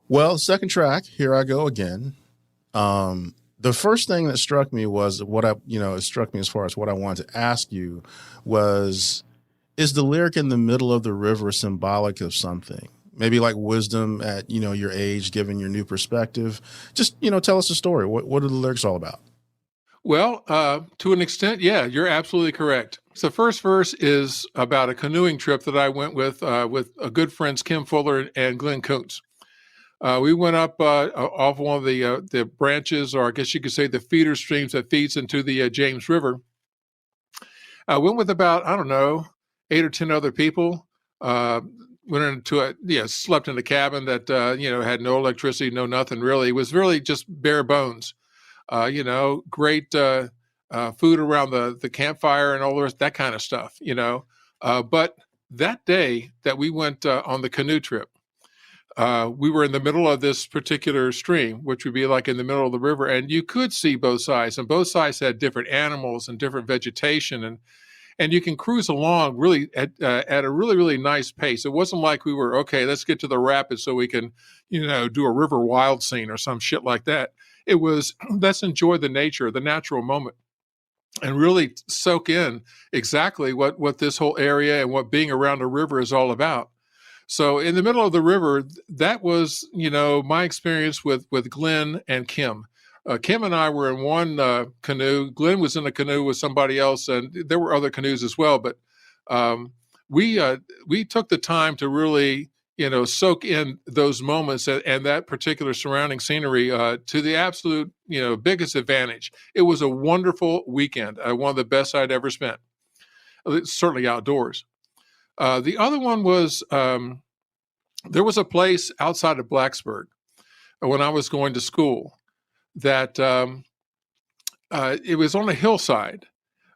Well, second track, Here I Go Again. The first thing that struck me was it struck me as far as what I wanted to ask you was, is the lyric in the middle of the river symbolic of something? Maybe like wisdom at, your age, given your new perspective. Just, tell us the story. What are the lyrics all about? Well, to an extent, yeah, you're absolutely correct. So the first verse is about a canoeing trip that I went with a good friends, Kim Fuller and Glenn Coates. We went up off one of the branches, or I guess you could say the feeder streams that feeds into the James River. I went with about, 8 or 10 other people. Went slept in a cabin that, had no electricity, no nothing really. It was really just bare bones. Great food around the campfire and all the rest, that kind of stuff, But that day that we went on the canoe trip, we were in the middle of this particular stream, which would be like in the middle of the river, and you could see both sides, and both sides had different animals and different vegetation, and you can cruise along really at a really, really nice pace. It wasn't like we were, okay, let's get to the rapids so we can, do a river wild scene or some shit like that. It was, let's enjoy the nature, the natural moment, and really soak in exactly what this whole area and what being around a river is all about. So in the middle of the river, that was, my experience with Glenn and Kim. Kim and I were in one canoe. Glenn was in a canoe with somebody else, and there were other canoes as well. But we took the time to really, soak in those moments and that particular surrounding scenery to the absolute, biggest advantage. It was a wonderful weekend, one of the best I'd ever spent, certainly outdoors. The other one was there was a place outside of Blacksburg when I was going to school that it was on a hillside,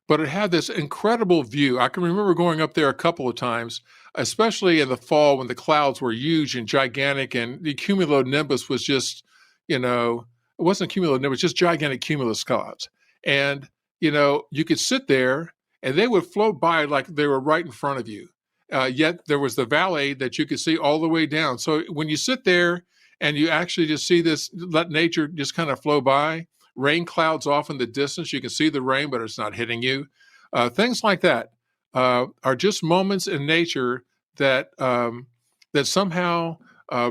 but it had this incredible view. I can remember going up there a couple of times, especially in the fall when the clouds were huge and gigantic, and the cumulonimbus was just, it wasn't cumulonimbus, just gigantic cumulus clouds. And, you could sit there and they would float by like they were right in front of you. Yet there was the valley that you could see all the way down. So when you sit there and you actually just see this, let nature just kind of flow by, rain clouds off in the distance, you can see the rain, but it's not hitting you. Things like that are just moments in nature that that somehow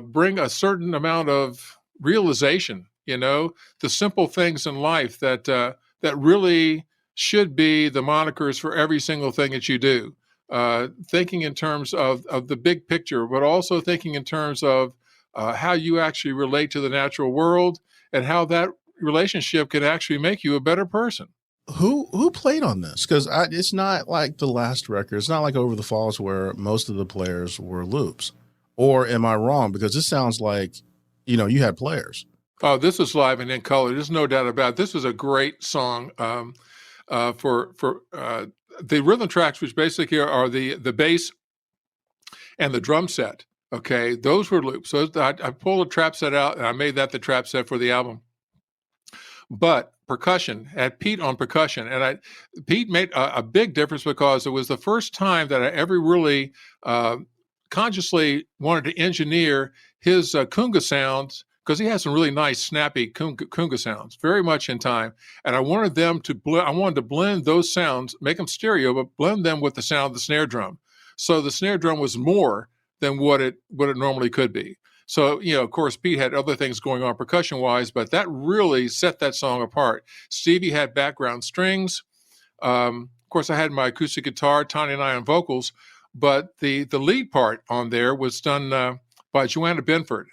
bring a certain amount of realization. The simple things in life that that really should be the monikers for every single thing that you do. Thinking in terms of the big picture, but also thinking in terms of how you actually relate to the natural world and how that relationship can actually make you a better person. Who played on this? Because it's not like the last record. It's not like Over the Falls where most of the players were loops. Or am I wrong? Because this sounds like, you had players. Oh, this was live and in color. There's no doubt about it. This was a great song for the rhythm tracks, which basically are the bass and the drum set. Okay, those were loops. So I pulled a trap set out, and I made that the trap set for the album. But percussion, had Pete on percussion, and Pete made a big difference because it was the first time that I ever really consciously wanted to engineer his kunga sounds, because he has some really nice, snappy kunga sounds, very much in time. And I wanted them to I wanted to blend those sounds, make them stereo, but blend them with the sound of the snare drum. So the snare drum was more than what it normally could be. So, of course, Pete had other things going on percussion-wise, but that really set that song apart. Stevie had background strings. Of course, I had my acoustic guitar, Tony and I on vocals, but the lead part on there was done by Joanna Benford,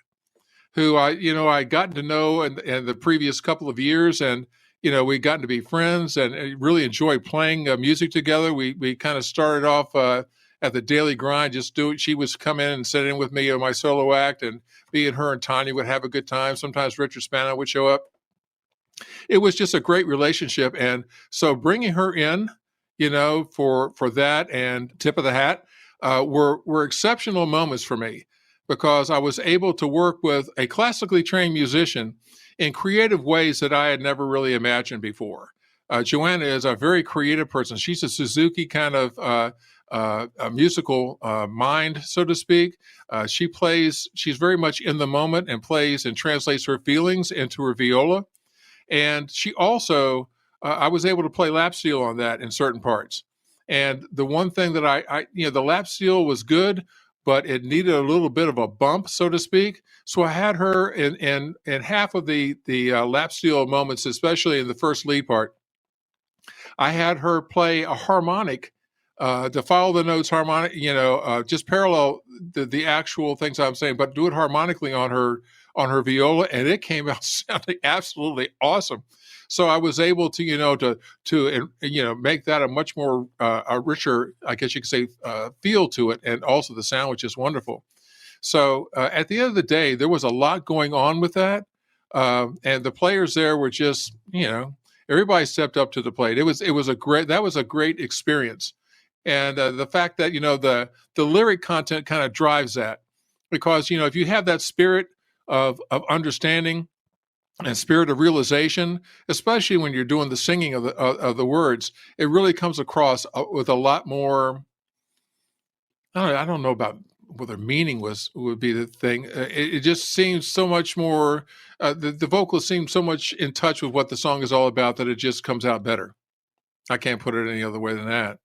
who I gotten to know in the previous couple of years, and we gotten to be friends and really enjoyed playing music together. We kind of started off at the daily grind, she would come in and sit in with me on my solo act, and me and her and Tanya would have a good time. Sometimes Richard Spano would show up. It was just a great relationship, and so bringing her in, for that and tip of the hat were exceptional moments for me, because I was able to work with a classically trained musician in creative ways that I had never really imagined before. Joanna is a very creative person. She's a Suzuki kind of a musical mind, so to speak. She's very much in the moment and plays and translates her feelings into her viola. And she also, I was able to play lap steel on that in certain parts. And the one thing that the lap steel was good, but it needed a little bit of a bump, so to speak. So I had her in half of the lap steel moments, especially in the first lead part. I had her play a harmonic to follow the notes harmonic, just parallel the actual things I'm saying, but do it harmonically on her viola, and it came out sounding absolutely awesome. So I was able to make that a much more a richer, I guess you could say, feel to it, and also the sound, which is wonderful. So at the end of the day, there was a lot going on with that, and the players there were just, everybody stepped up to the plate. That was a great experience, and the fact that the lyric content kind of drives that, because if you have that spirit of understanding and spirit of realization, especially when you're doing the singing of the words, it really comes across with a lot more. I don't know about whether meaning would be the thing. It just seems so much more. The vocals seem so much in touch with what the song is all about that it just comes out better. I can't put it any other way than that.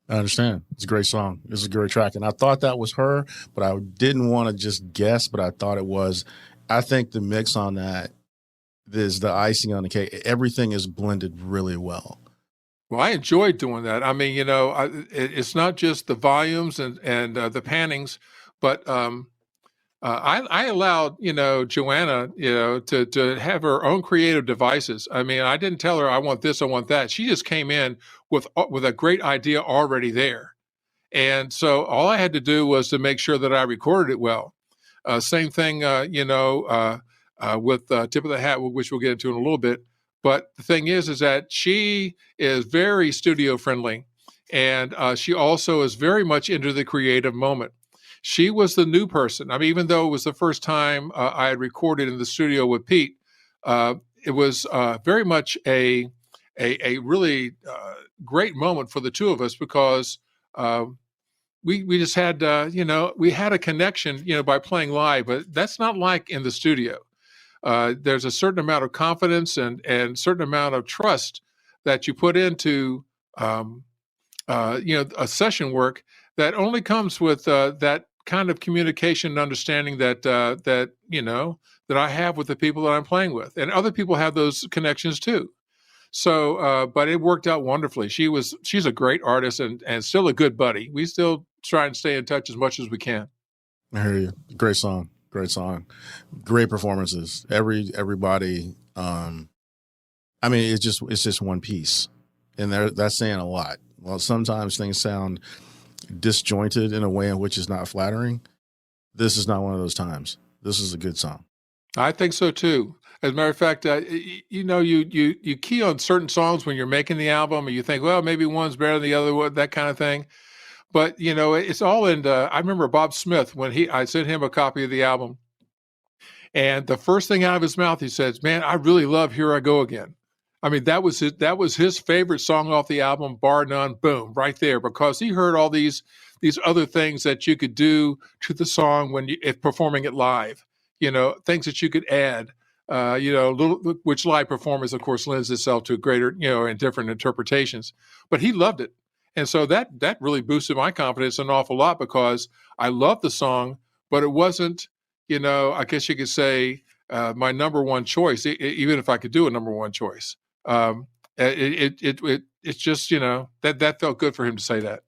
I understand. It's a great song. It's a great track. And I thought that was her, but I didn't want to just guess, but I thought it was. I think the mix on that is the icing on the cake. Everything is blended really well. Well, I enjoyed doing that. I mean, it's not just the volumes and the pannings, but I allowed, Joanna, to have her own creative devices. I mean, I didn't tell her I want this, I want that. She just came in with a great idea already there. And so all I had to do was to make sure that I recorded it well. Same thing, with Tip of the Hat, which we'll get into in a little bit. But the thing is that she is very studio friendly, and she also is very much into the creative moment. She was the new person. I mean, even though it was the first time I had recorded in the studio with Pete, it was very much a really great moment for the two of us, because we just had, we had a connection, by playing live, but that's not like in the studio. There's a certain amount of confidence and certain amount of trust that you put into, a session work that only comes with that kind of communication and understanding that I have with the people that I'm playing with, and other people have those connections too. So, but it worked out wonderfully. She's a great artist and still a good buddy. We still try and stay in touch as much as we can. I hear you. Great song. Great song. Great performances. Everybody. I mean, it's just one piece, and that's saying a lot. Well, sometimes things sound disjointed in a way in which is not flattering. This is not one of those times. This is a good song. I think so too. As a matter of fact, you key on certain songs when you're making the album, and you think, well, maybe one's better than the other, that kind of thing. But it's all in. I remember Bob Smith, when I sent him a copy of the album, and the first thing out of his mouth, he says, "Man, I really love Here I Go Again." I mean, that was his favorite song off the album, bar none. Boom, right there, because he heard all these other things that you could do to the song if performing it live. Things that you could add. Which live performance, of course, lends itself to greater, and different interpretations. But he loved it. And so that really boosted my confidence an awful lot, because I loved the song, but it wasn't, I guess you could say, my number one choice, even if I could do a number one choice. It's just, that felt good for him to say that.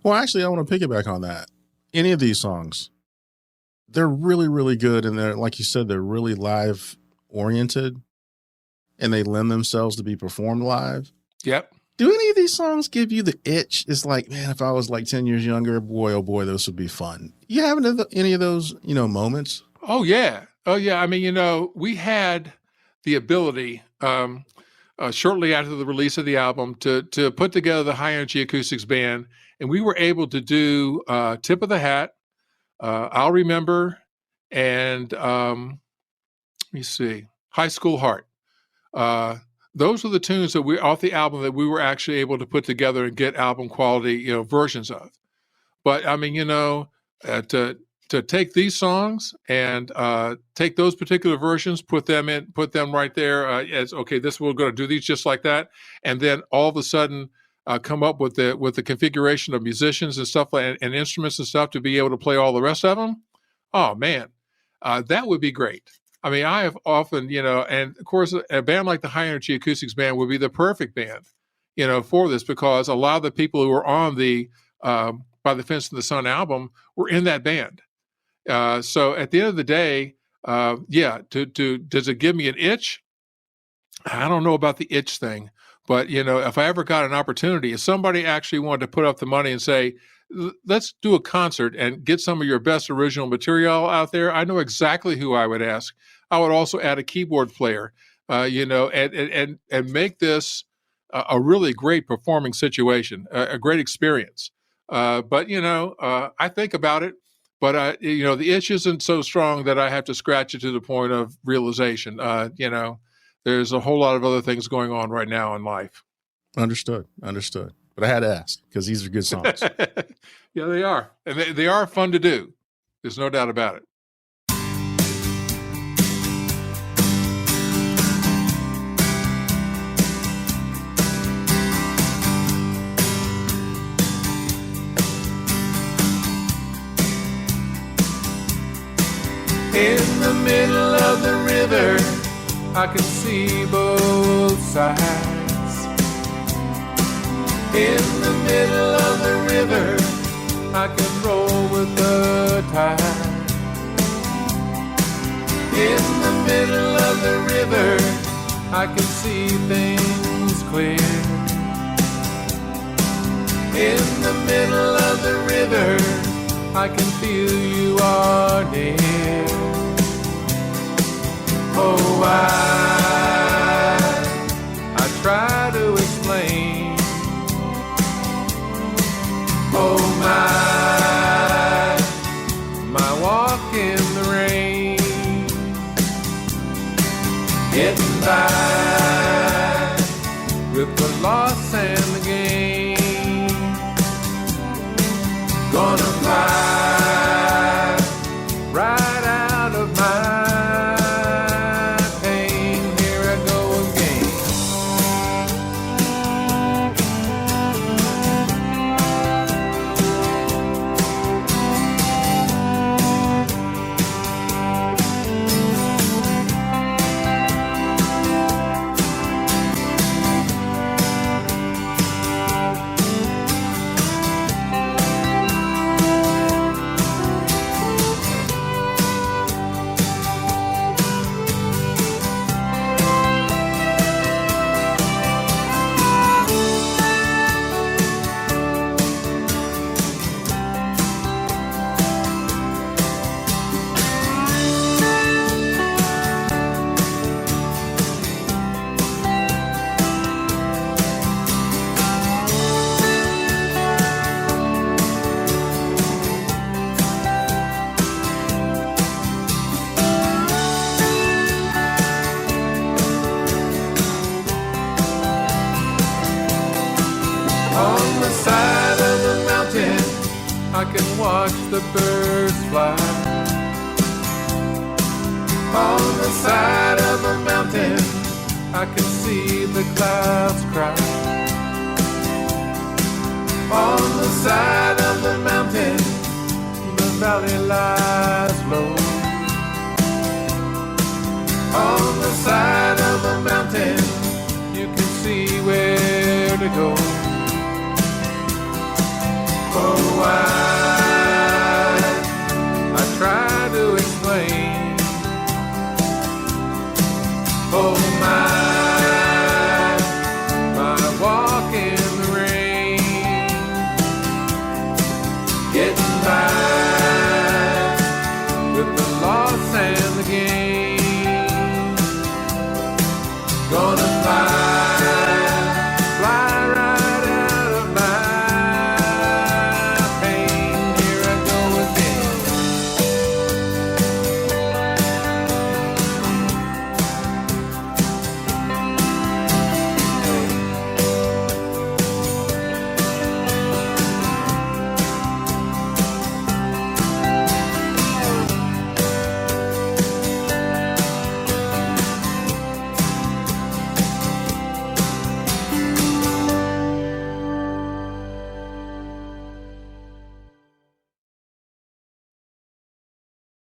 Well, actually, I want to piggyback on that. Any of these songs, they're really, really good. And they're, like you said, they're really live oriented, and they lend themselves to be performed live. Yep. Do any of these songs give you the itch? It's like, man, if I was like 10 years younger, boy, oh boy, this would be fun. You have any of those, moments? Oh, yeah. I mean, we had the ability, shortly after the release of the album, to put together the High Energy Acoustics Band, and we were able to do Tip of the Hat, I'll Remember, and let me see, High School Heart. Those are the tunes that off the album that we were actually able to put together and get album quality, versions of. But I mean, to take these songs and take those particular versions, put them right there as okay. We're going to do these just like that, and then all of a sudden come up with the configuration of musicians and stuff and instruments and stuff to be able to play all the rest of them. Oh man, that would be great. I mean, I have often, and of course, a band like the High Energy Acoustics Band would be the perfect band, for this, because a lot of the people who were on the By the Fence to the Sun album were in that band. So at the end of the day, does it give me an itch? I don't know about the itch thing, but if I ever got an opportunity, if somebody actually wanted to put up the money and say, let's do a concert and get some of your best original material out there, I know exactly who I would ask. I would also add a keyboard player, and make this a really great performing situation, a great experience. But I think about it, but the itch isn't so strong that I have to scratch it to the point of realization. There's a whole lot of other things going on right now in life. Understood. But I had to ask because these are good songs. Yeah, they are. And they are fun to do. There's no doubt about it. In the middle of the river, I can see both sides. In the middle of the river, I can roll with the tide. In the middle of the river, I can see things clear. In the middle of the river, I can feel you are near. Oh, I try to explain. Oh, my walk in the rain. Getting by with the loss and the gain. Gonna fly right out of my pain. Here I go again. I can watch the birds fly. On the side of a mountain, I can see the clouds cry. On the side of the mountain, the valley lies low. On the side of a mountain, you can see where to go. Oh, I try to explain. Oh, my walk in the rain. Getting by with the loss and the gain. Gonna